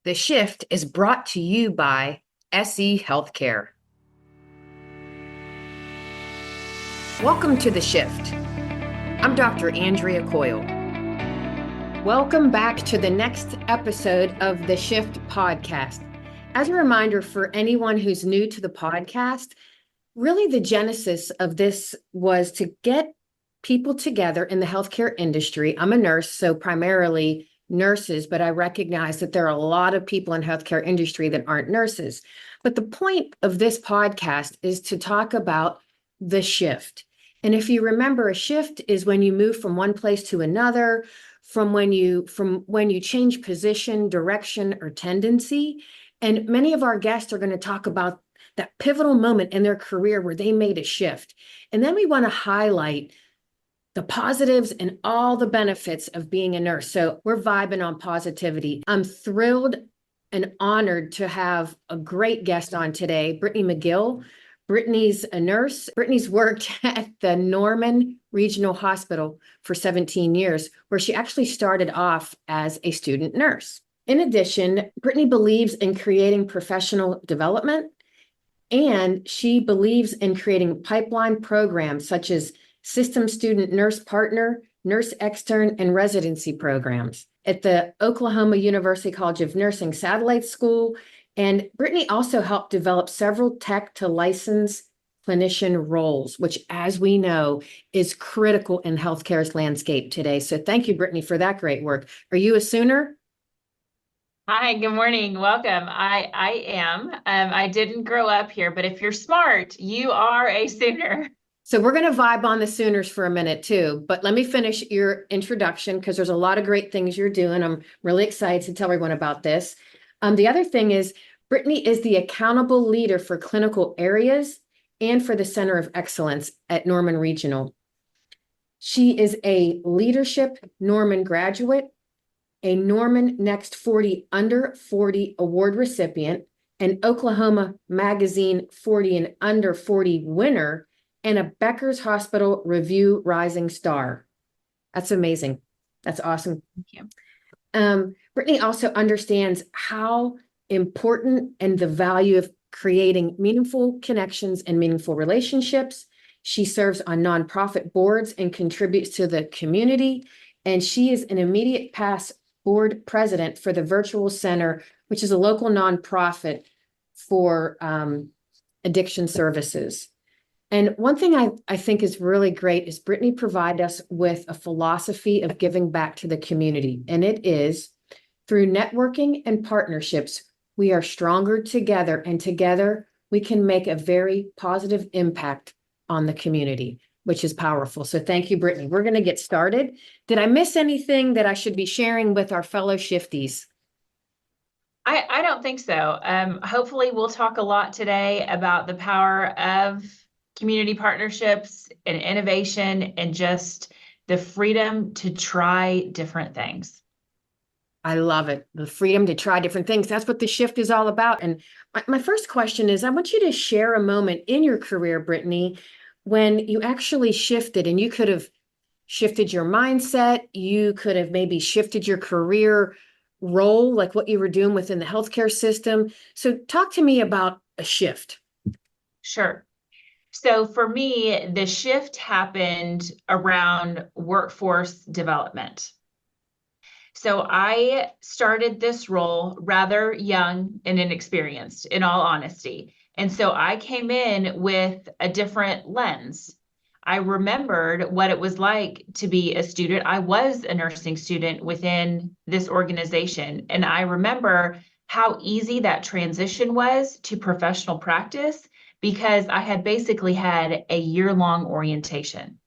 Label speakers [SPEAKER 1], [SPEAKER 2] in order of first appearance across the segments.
[SPEAKER 1] The Shift is brought to you by SE Healthcare. Welcome to The Shift. I'm Dr. Andrea Coyle. Welcome back to the next episode of the Shift podcast. As a reminder for anyone who's new to the podcast, really the genesis of this was to get people together in the healthcare industry. I'm a nurse, so primarily nurses, but I recognize that there are a lot of people in healthcare industry that aren't nurses. But the point of this podcast is to talk about the shift. And if you remember, a shift is when you move from one place to another, from when you change position, direction, or tendency. And many of our guests are going to talk about that pivotal moment in their career where they made a shift. And then we want to highlight the positives and all the benefits of being a nurse. So we're vibing on positivity. I'm thrilled and honored to have a great guest on today, Brittni McGill. Brittni's a nurse. Brittni's worked at the Norman Regional Hospital for 17 years, where she actually started off as a student nurse. In addition, Brittni believes in creating professional development, and she believes in creating pipeline programs such as System Student Nurse Partner, Nurse Extern, and Residency programs at the Oklahoma University College of Nursing Satellite School. And Brittni also helped develop several tech to license clinician roles, which, as we know, is critical in healthcare's landscape today. So thank you, Brittni, for that great work. Are you a Sooner?
[SPEAKER 2] Hi, good morning. Welcome. I am. I didn't grow up here, but if you're smart, you are a Sooner.
[SPEAKER 1] So we're going to vibe on the Sooners for a minute too, but let me finish your introduction because there's a lot of great things you're doing. I'm really excited to tell everyone about this. The other thing is Brittni is the accountable leader for clinical areas and for the Center of Excellence at Norman Regional. She is a Leadership Norman graduate, a Norman Next 40 Under 40 award recipient, an Oklahoma Magazine 40 and Under 40 winner, and a Becker's Hospital Review Rising Star. That's amazing. That's awesome.
[SPEAKER 2] Thank you.
[SPEAKER 1] Brittni also understands how important and the value of creating meaningful connections and meaningful relationships. She serves on nonprofit boards and contributes to the community. And she is an immediate past board president for the Virtual Center, which is a local nonprofit for addiction services. And one thing I think is really great is Brittni provided us with a philosophy of giving back to the community. And it is through networking and partnerships, we are stronger together, and together we can make a very positive impact on the community, which is powerful. So thank you, Brittni. We're going to get started. Did I miss anything that I should be sharing with our fellow shifties?
[SPEAKER 2] I don't think so. Hopefully we'll talk a lot today about the power of community partnerships and innovation and just the freedom to try different things.
[SPEAKER 1] I love it. The freedom to try different things. That's what the shift is all about. And my first question is, I want you to share a moment in your career, Brittni, when you actually shifted, and you could have shifted your mindset. You could have maybe shifted your career role, like what you were doing within the healthcare system. So talk to me about a shift.
[SPEAKER 2] Sure. So for me, the shift happened around workforce development. So I started this role rather young and inexperienced, in all honesty. And so I came in with a different lens. I remembered what it was like to be a student. I was a nursing student within this organization. And I remember how easy that transition was to professional practice because I had basically had a year-long orientation.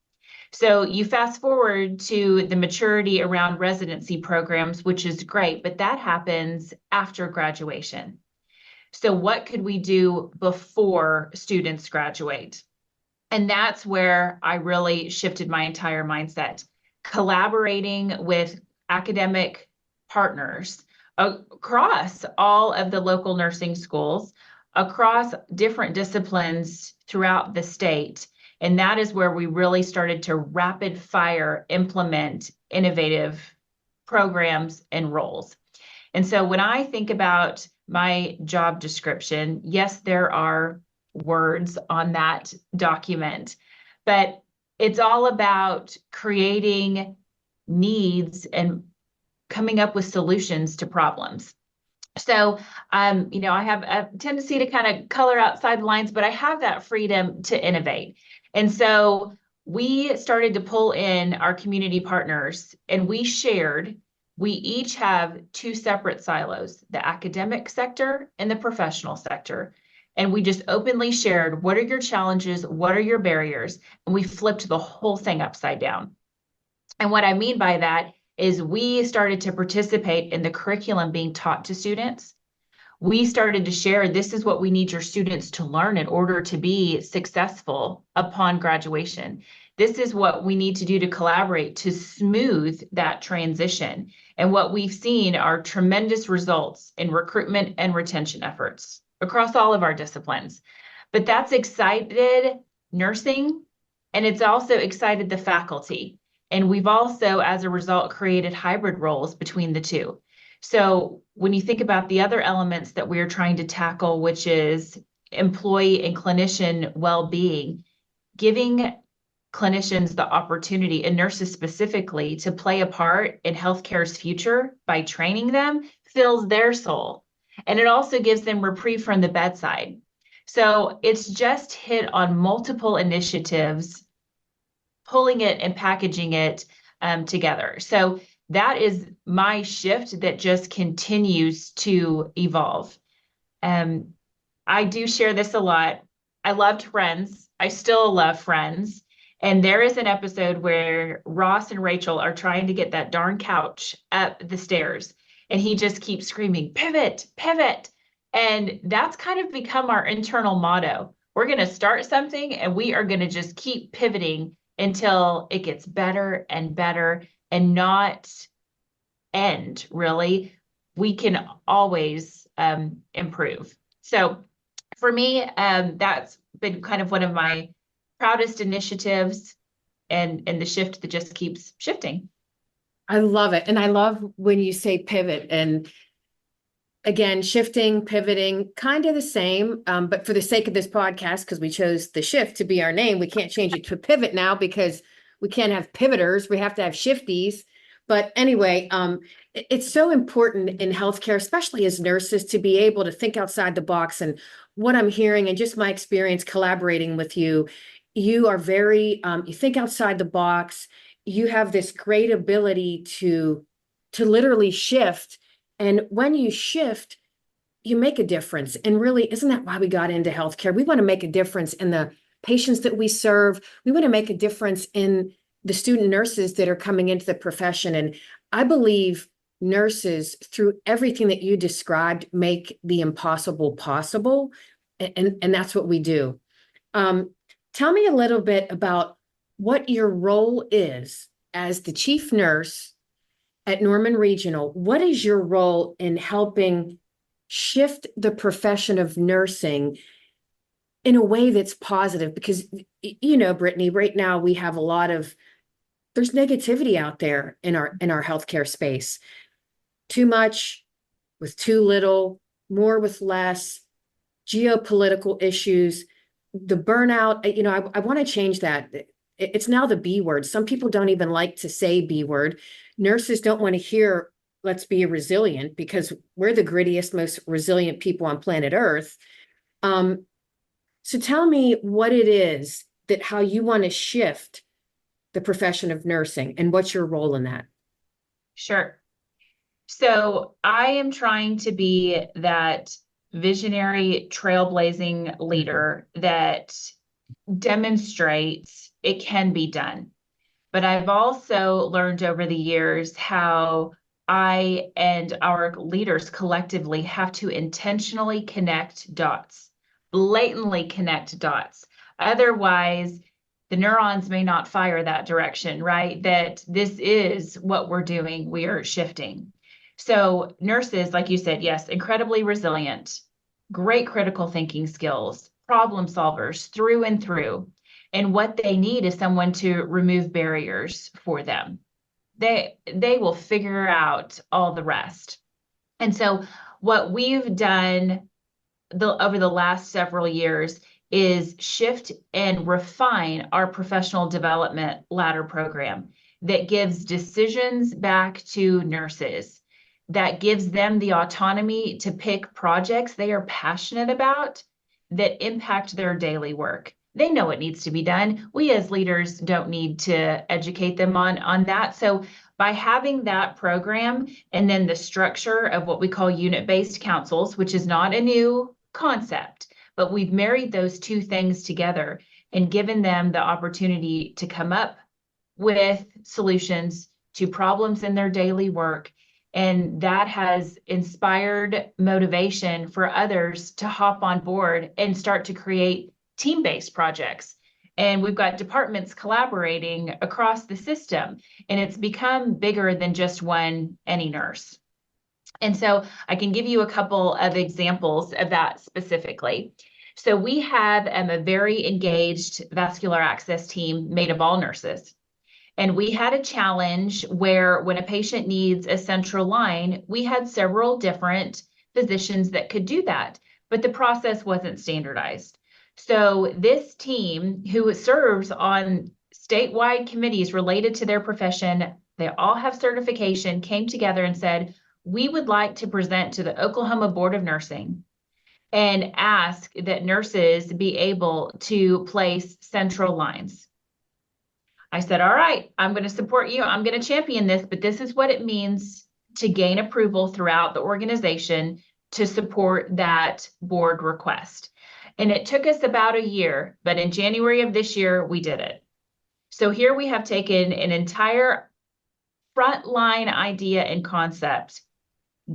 [SPEAKER 2] So you fast forward to the maturity around residency programs, which is great, but that happens after graduation. So what could we do before students graduate? And that's where I really shifted my entire mindset, collaborating with academic partners across all of the local nursing schools, across different disciplines throughout the state. And that is where we really started to rapid fire implement innovative programs and roles. And so when I think about my job description, yes, there are words on that document, but it's all about creating needs and coming up with solutions to problems. So, I have a tendency to kind of color outside the lines, but I have that freedom to innovate. And so we started to pull in our community partners, and we each have two separate silos, the academic sector and the professional sector. And we just openly shared, what are your challenges? What are your barriers? And we flipped the whole thing upside down. And what I mean by that is we started to participate in the curriculum being taught to students. We started to share, this is what we need your students to learn in order to be successful upon graduation. This is what we need to do to collaborate to smooth that transition. And what we've seen are tremendous results in recruitment and retention efforts across all of our disciplines. But that's excited nursing, and it's also excited the faculty. And we've also, as a result, created hybrid roles between the two. So when you think about the other elements that we're trying to tackle, which is employee and clinician well-being, giving clinicians the opportunity, and nurses specifically, to play a part in healthcare's future by training them fills their soul. And it also gives them reprieve from the bedside. So it's just hit on multiple initiatives, pulling it and packaging it together. So that is my shift that just continues to evolve. I do share this a lot. I loved Friends. I still love Friends. And there is an episode where Ross and Rachel are trying to get that darn couch up the stairs. And he just keeps screaming, pivot, pivot. And that's kind of become our internal motto. We're going to start something and we are going to just keep pivoting until it gets better and better and not end, really. We can always improve. So for me, that's been kind of one of my proudest initiatives, and the shift that just keeps shifting.
[SPEAKER 1] I love it. And I love when you say pivot, and again, shifting, pivoting, kind of the same. But for the sake of this podcast, because we chose the shift to be our name, we can't change it to pivot now because we can't have pivoters. We have to have shifties. But anyway, it's so important in healthcare, especially as nurses, to be able to think outside the box. And what I'm hearing, and just my experience collaborating with you, you are very, you think outside the box. You have this great ability to literally shift. And when you shift, you make a difference. And really, isn't that why we got into healthcare? We want to make a difference in the patients that we serve. We want to make a difference in the student nurses that are coming into the profession. And I believe nurses, through everything that you described, make the impossible possible. And that's what we do. Tell me a little bit about what your role is as the chief nurse at Norman Regional. What is your role in helping shift the profession of nursing in a way that's positive? Because, Brittni, right now we have there's negativity out there in our healthcare space. Too much with too little, more with less, geopolitical issues, the burnout. I want to change that. It's now the B word. Some people don't even like to say B word. Nurses don't want to hear, let's be resilient, because we're the grittiest, most resilient people on planet Earth. So tell me what it is how you want to shift the profession of nursing, and what's your role in that?
[SPEAKER 2] Sure. So I am trying to be that visionary, trailblazing leader that demonstrates it can be done. But I've also learned over the years how I and our leaders collectively have to intentionally connect dots, blatantly connect dots. Otherwise, the neurons may not fire that direction, right? That this is what we're doing. We are shifting. So nurses, like you said, yes, incredibly resilient, great critical thinking skills, problem solvers through and through. And what they need is someone to remove barriers for them. They will figure out all the rest. And so what we've done over the last several years is shift and refine our professional development ladder program that gives decisions back to nurses, that gives them the autonomy to pick projects they are passionate about that impact their daily work. They know it needs to be done. We as leaders don't need to educate them on that. So by having that program and then the structure of what we call unit-based councils, which is not a new concept, but we've married those two things together and given them the opportunity to come up with solutions to problems in their daily work. And that has inspired motivation for others to hop on board and start to create team-based projects. And we've got departments collaborating across the system, and it's become bigger than just any nurse. And so I can give you a couple of examples of that specifically. So we have a very engaged vascular access team made of all nurses. And we had a challenge where when a patient needs a central line, we had several different physicians that could do that, but the process wasn't standardized. So this team, who serves on statewide committees related to their profession, they all have certification, came together and said, we would like to present to the Oklahoma Board of Nursing and ask that nurses be able to place central lines. I said, all right, I'm going to support you. I'm going to champion this, but this is what it means to gain approval throughout the organization to support that board request. And it took us about a year, but in January of this year, we did it. So here we have taken an entire frontline idea and concept,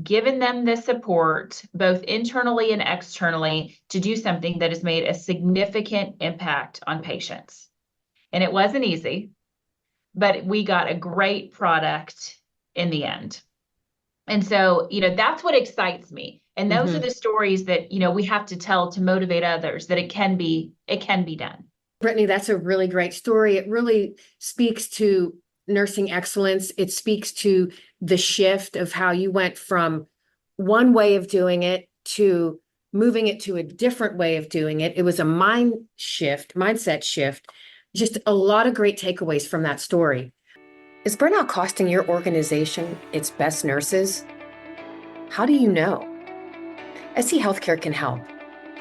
[SPEAKER 2] given them the support, both internally and externally, to do something that has made a significant impact on patients. And it wasn't easy, but we got a great product in the end. And so, that's what excites me. And those are the stories that, we have to tell to motivate others that it can be done.
[SPEAKER 1] Brittni, that's a really great story. It really speaks to nursing excellence. It speaks to the shift of how you went from one way of doing it to moving it to a different way of doing it. It was a mindset shift. Just a lot of great takeaways from that story. Is burnout costing your organization its best nurses? How do you know? SE Healthcare can help.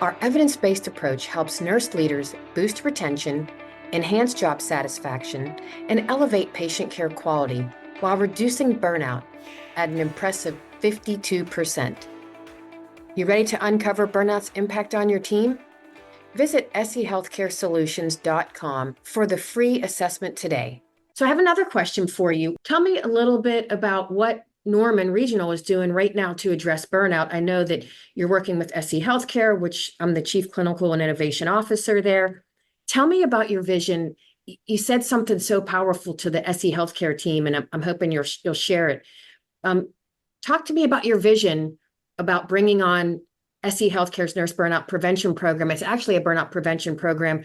[SPEAKER 1] Our evidence-based approach helps nurse leaders boost retention, enhance job satisfaction, and elevate patient care quality while reducing burnout at an impressive 52%. You ready to uncover burnout's impact on your team? Visit sehealthcaresolutions.com for the free assessment today. So I have another question for you. Tell me a little bit about what Norman Regional is doing right now to address burnout. I know that you're working with SE Healthcare, which I'm the Chief Clinical and Innovation Officer there. Tell me about your vision. You said something so powerful to the SE Healthcare team, and I'm hoping you'll share it. Talk to me about your vision about bringing on SE Healthcare's Nurse Burnout Prevention Program. It's actually a burnout prevention program.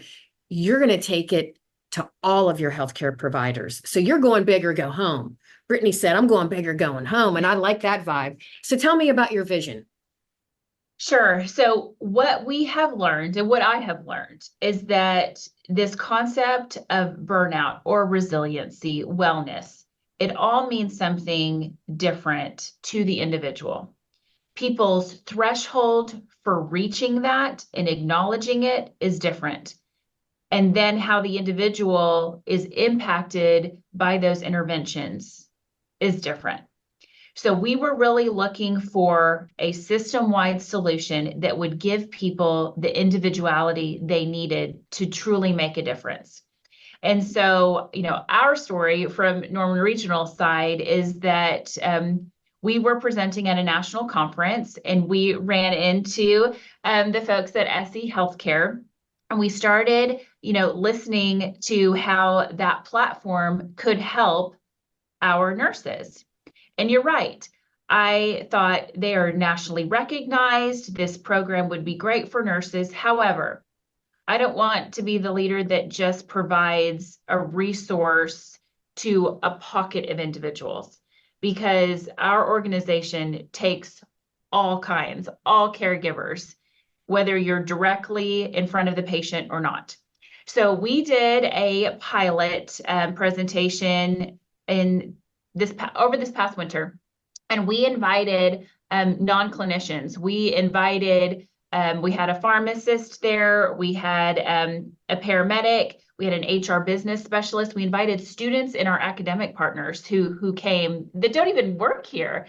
[SPEAKER 1] You're going to take it to all of your healthcare providers. So you're going big or go home. Brittni said, I'm going big or going home. And I like that vibe. So tell me about your vision.
[SPEAKER 2] Sure. So what we have learned and what I have learned is that this concept of burnout or resiliency, wellness, it all means something different to the individual. People's threshold for reaching that and acknowledging it is different. And then how the individual is impacted by those interventions is different. So we were really looking for a system-wide solution that would give people the individuality they needed to truly make a difference. And so, our story from Norman Regional side is that we were presenting at a national conference, and we ran into the folks at SE Healthcare, and we started, listening to how that platform could help our nurses. And you're right. I thought they are nationally recognized. This program would be great for nurses. However, I don't want to be the leader that just provides a resource to a pocket of individuals, because our organization takes all kinds, all caregivers, whether you're directly in front of the patient or not. So we did a pilot presentation over this past winter, and we invited non-clinicians. We had a pharmacist there, we had a paramedic, we had an HR business specialist. We invited students and our academic partners who came that don't even work here.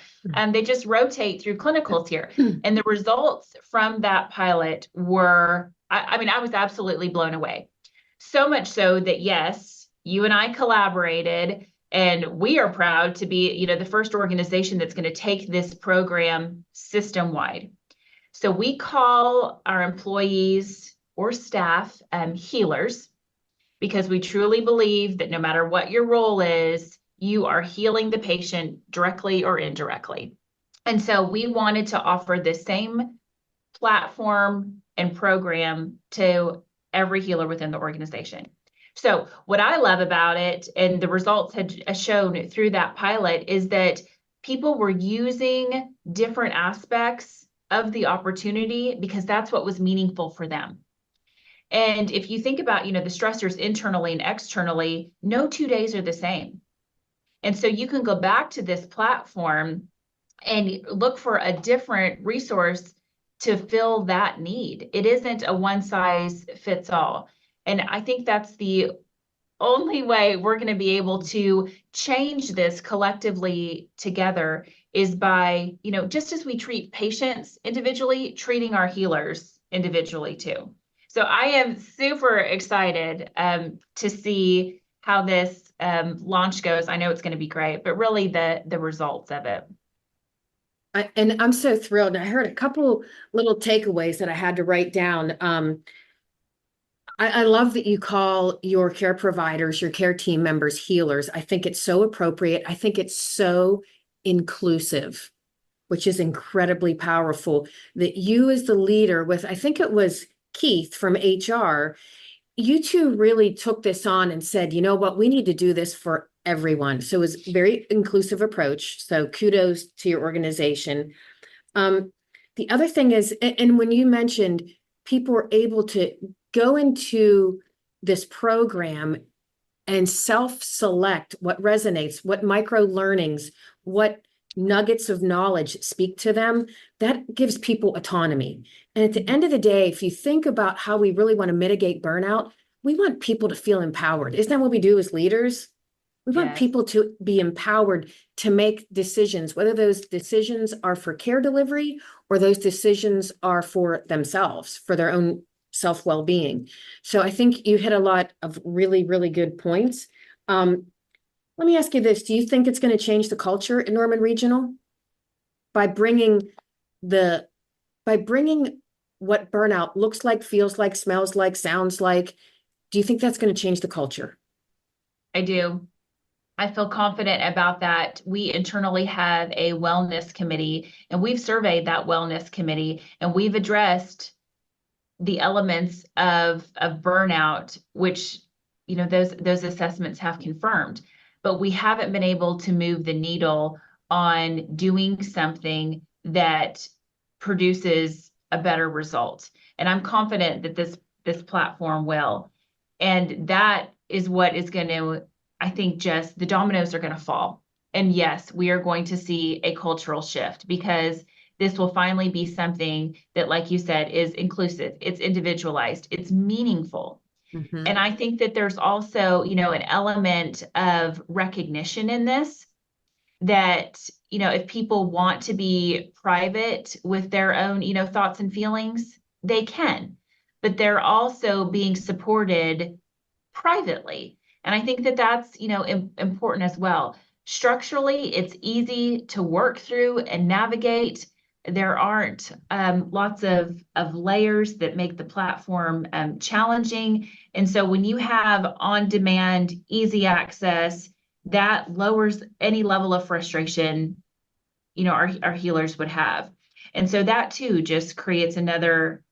[SPEAKER 2] They just rotate through clinicals here. And the results from that pilot were, I mean, I was absolutely blown away. So much so that, yes, you and I collaborated, and we are proud to be, the first organization that's going to take this program system-wide. So we call our employees or staff healers, because we truly believe that no matter what your role is, you are healing the patient directly or indirectly. And so we wanted to offer the same platform and program to every healer within the organization. So what I love about it, and the results had shown through that pilot, is that people were using different aspects of the opportunity because that's what was meaningful for them. And if you think about, the stressors internally and externally, no 2 days are the same. And so you can go back to this platform and look for a different resource to fill that need. It isn't a one size fits all. And I think that's the only way we're going to be able to change this collectively together is by, just as we treat patients individually, treating our healers individually too. So I am super excited to see how this launch goes. I know it's going to be great, but really the results of it.
[SPEAKER 1] And I'm so thrilled. I heard a couple little takeaways that I had to write down. I love that you call your care providers, your care team members, healers. I think it's so appropriate. I think it's so inclusive, which is incredibly powerful. That you as the leader with, I think it was Keith from HR, you two really took this on and said, you know what, we need to do this for everyone. So it was a very inclusive approach. So kudos to your organization. The other thing is, and when you mentioned people were able to go into this program and self-select what resonates, what micro learnings, what nuggets of knowledge speak to them, that gives people autonomy. And at the end of the day, if you think about how we really want to mitigate burnout, we want people to feel empowered. Isn't that what we do as leaders? We want people to be empowered to make decisions, whether those decisions are for care delivery or those decisions are for themselves, for their own self-well-being. So I think you hit a lot of really, really good points. Let me ask you this. Do you think it's going to change the culture in Norman Regional by bringing what burnout looks like, feels like, smells like, sounds like? Do you think that's going to change the culture?
[SPEAKER 2] I do. I feel confident about that. We internally have a wellness committee, and we've surveyed that wellness committee, and we've addressed the elements of burnout, which, those assessments have confirmed, but we haven't been able to move the needle on doing something that produces a better result. And I'm confident that this platform will. And that is what is going to, I think, just the dominoes are going to fall. And yes, we are going to see a cultural shift, because this will finally be something that, like you said, is inclusive, it's individualized, it's meaningful. Mm-hmm. And I think that there's also, an element of recognition in this, that, if people want to be private with their own, thoughts and feelings, they can, but they're also being supported privately. And I think that that's, important as well. Structurally, it's easy to work through and navigate. There aren't lots of layers that make the platform challenging. And so when you have on-demand, easy access, that lowers any level of frustration, our healers would have. And so that too just creates another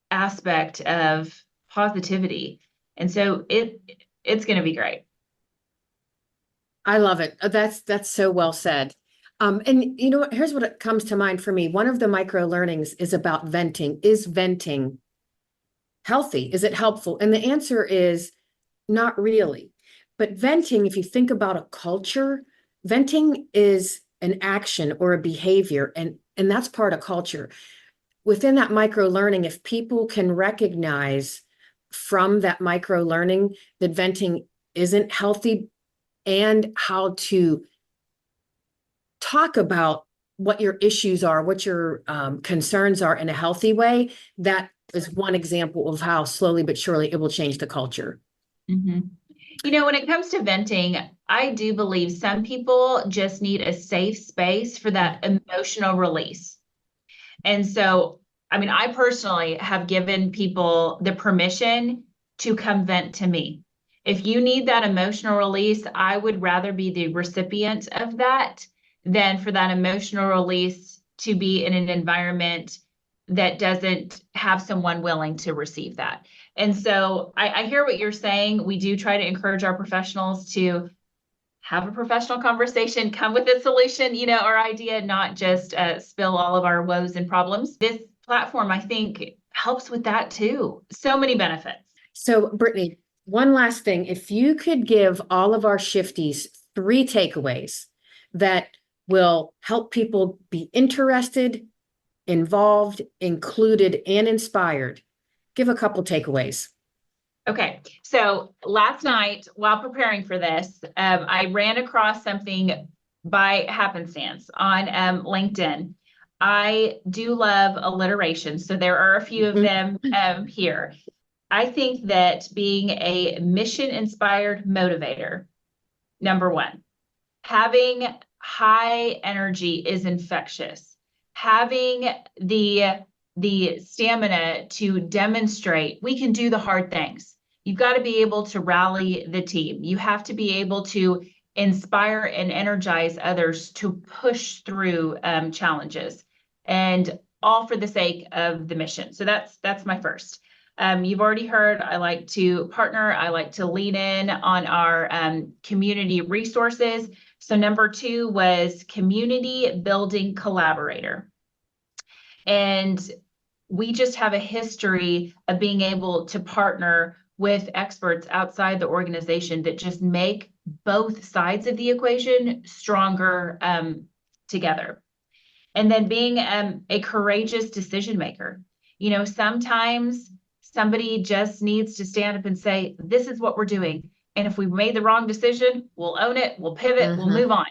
[SPEAKER 2] aspect of positivity. And so it's going to be great.
[SPEAKER 1] I love it. That's so well said. And you know what? Here's what comes to mind for me. One of the micro learnings is about venting. Is venting healthy? Is it helpful? And the answer is not really. But venting, if you think about a culture, venting is an action or a behavior, and that's part of culture. Within that micro learning, if people can recognize from that micro learning that venting isn't healthy and how to talk about what your issues are, what your concerns are in a healthy way, that is one example of how slowly but surely it will change the culture.
[SPEAKER 2] Mm-hmm. When it comes to venting, I do believe some people just need a safe space for that emotional release. And so, I personally have given people the permission to come vent to me. If you need that emotional release, I would rather be the recipient of that than for that emotional release to be in an environment that doesn't have someone willing to receive that. And so I hear what you're saying. We do try to encourage our professionals to have a professional conversation, come with a solution, or idea, not just spill all of our woes and problems. This platform, I think, helps with that too. So many benefits.
[SPEAKER 1] So, Brittni, one last thing. If you could give all of our shifties 3 takeaways that will help people be interested, involved, included, and inspired, give a couple takeaways.
[SPEAKER 2] Okay, so last night while preparing for this, I ran across something by happenstance on LinkedIn. I do love alliteration, so there are a few of them here. I think that being a mission-inspired motivator, number 1, having high energy is infectious. Having the stamina to demonstrate we can do the hard things. You've got to be able to rally the team. You have to be able to inspire and energize others to push through challenges, and all for the sake of the mission. So that's my first. You've already heard I like to partner. I like to lean in on our community resources. So number 2 was community building collaborator. And we just have a history of being able to partner with experts outside the organization that just make both sides of the equation stronger together. And then being a courageous decision maker. Sometimes somebody just needs to stand up and say, this is what we're doing. And if we made the wrong decision, we'll own it, we'll pivot, we'll move on.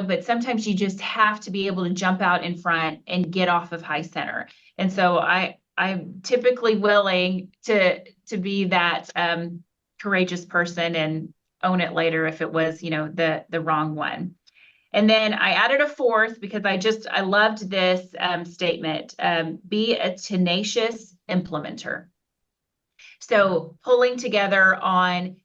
[SPEAKER 2] But sometimes you just have to be able to jump out in front and get off of high center. And so I'm typically willing to be that courageous person and own it later if it was, the wrong one. And then I added a 4th because I loved this statement, be a tenacious implementer. So pulling together on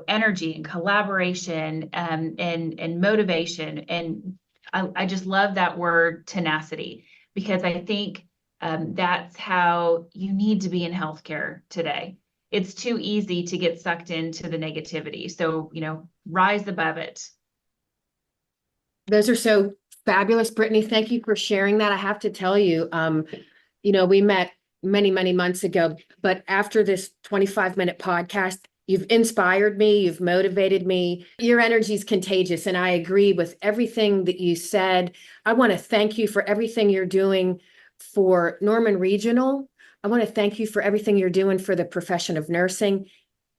[SPEAKER 2] energy and collaboration and motivation. And I just love that word tenacity, because I think that's how you need to be in healthcare today. It's too easy to get sucked into the negativity. So, rise above it.
[SPEAKER 1] Those are so fabulous, Brittni. Thank you for sharing that. I have to tell you, we met many, many months ago, but after this 25-minute podcast, you've inspired me, you've motivated me. Your energy is contagious, and I agree with everything that you said. I want to thank you for everything you're doing for Norman Regional. I want to thank you for everything you're doing for the profession of nursing.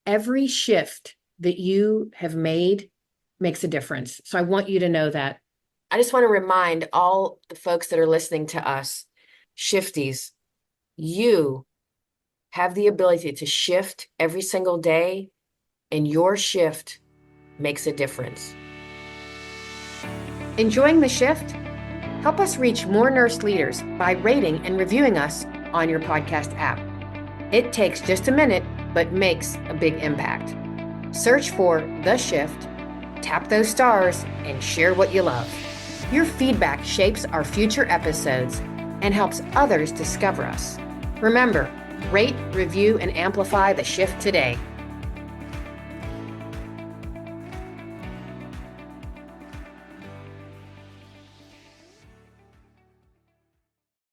[SPEAKER 1] Every shift that you have made makes a difference. So I want you to know that. I just want to remind all the folks that are listening to us, shifties, you have the ability to shift every single day, and your shift makes a difference. Enjoying the shift? Help us reach more nurse leaders by rating and reviewing us on your podcast app. It takes just a minute, but makes a big impact. Search for The Shift, tap those stars, and share what you love. Your feedback shapes our future episodes and helps others discover us. Remember, rate, review, and amplify The Shift today.